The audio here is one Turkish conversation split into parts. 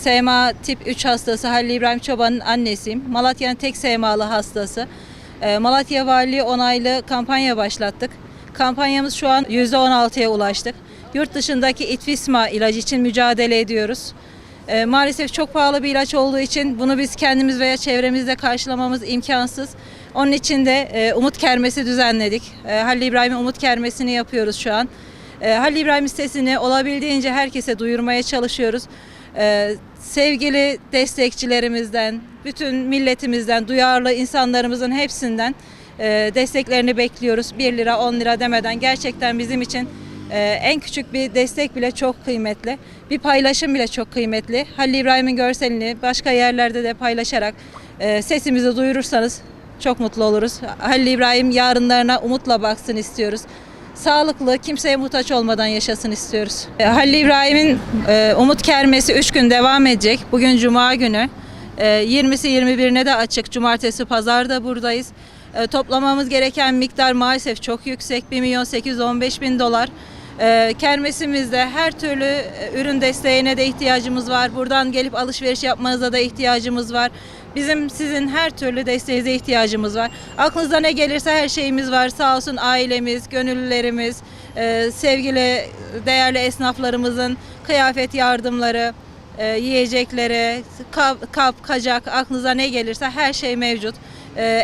SMA tip 3 hastası Halil İbrahim Çoban'ın annesiyim. Malatya'nın tek SMA'lı hastası. Malatya Valiliği onaylı kampanya başlattık. Kampanyamız şu an %16'ya ulaştık. Yurt dışındaki İtvisma ilacı için mücadele ediyoruz. Maalesef çok pahalı bir ilaç olduğu için bunu biz kendimiz veya çevremizde karşılamamız imkansız. Onun için de Umut Kermesi düzenledik. Halil İbrahim'in Umut Kermesi'ni yapıyoruz şu an. Halil İbrahim sitesini olabildiğince herkese duyurmaya çalışıyoruz. Sevgili destekçilerimizden, bütün milletimizden, duyarlı insanlarımızın hepsinden desteklerini bekliyoruz. 1 lira 10 lira demeden gerçekten bizim için en küçük bir destek bile çok kıymetli. Bir paylaşım bile çok kıymetli. Halil İbrahim'in görselini başka yerlerde de paylaşarak sesimizi duyurursanız çok mutlu oluruz. Halil İbrahim yarınlarına umutla baksın istiyoruz. Sağlıklı, kimseye muhtaç olmadan yaşasın istiyoruz. Halil İbrahim'in Umut Kermesi 3 gün devam edecek. Bugün Cuma günü. 20'si 21'ine de açık. Cumartesi, pazar da buradayız. Toplamamız gereken miktar maalesef çok yüksek. 1.815.000 dolar. Kermesimizde her türlü ürün desteğine de ihtiyacımız var. Buradan gelip alışveriş yapmanıza da ihtiyacımız var. Bizim sizin her türlü desteğinize ihtiyacımız var. Aklınıza ne gelirse her şeyimiz var. Sağ olsun ailemiz, gönüllülerimiz, sevgili değerli esnaflarımızın kıyafet yardımları, yiyecekleri, kap, kacak, aklınıza ne gelirse her şey mevcut.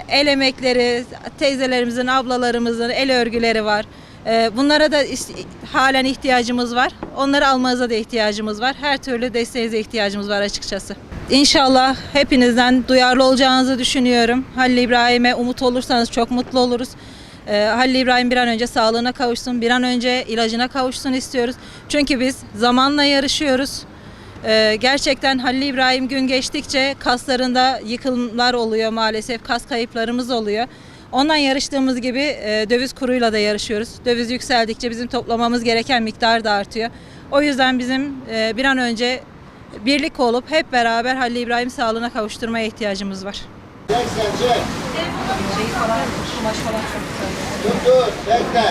El emekleri, teyzelerimizin, ablalarımızın el örgüleri var. Bunlara da halen ihtiyacımız var. Onları almanıza da ihtiyacımız var. Her türlü desteğinize ihtiyacımız var açıkçası. İnşallah hepinizden duyarlı olacağınızı düşünüyorum. Halil İbrahim'e umut olursanız çok mutlu oluruz. Halil İbrahim bir an önce sağlığına kavuşsun, bir an önce ilacına kavuşsun istiyoruz. Çünkü biz zamanla yarışıyoruz. Gerçekten Halil İbrahim gün geçtikçe kaslarında yıkımlar oluyor maalesef, kas kayıplarımız oluyor. Ondan yarıştığımız gibi döviz kuruyla da yarışıyoruz. Döviz yükseldikçe bizim toplamamız gereken miktar da artıyor. O yüzden bizim bir an önce birlik olup hep beraber Halil İbrahim sağlığına kavuşturmaya ihtiyacımız var. Çek sen çek. Şeyi falan, kumaş falan çok güzel. Dur bekle.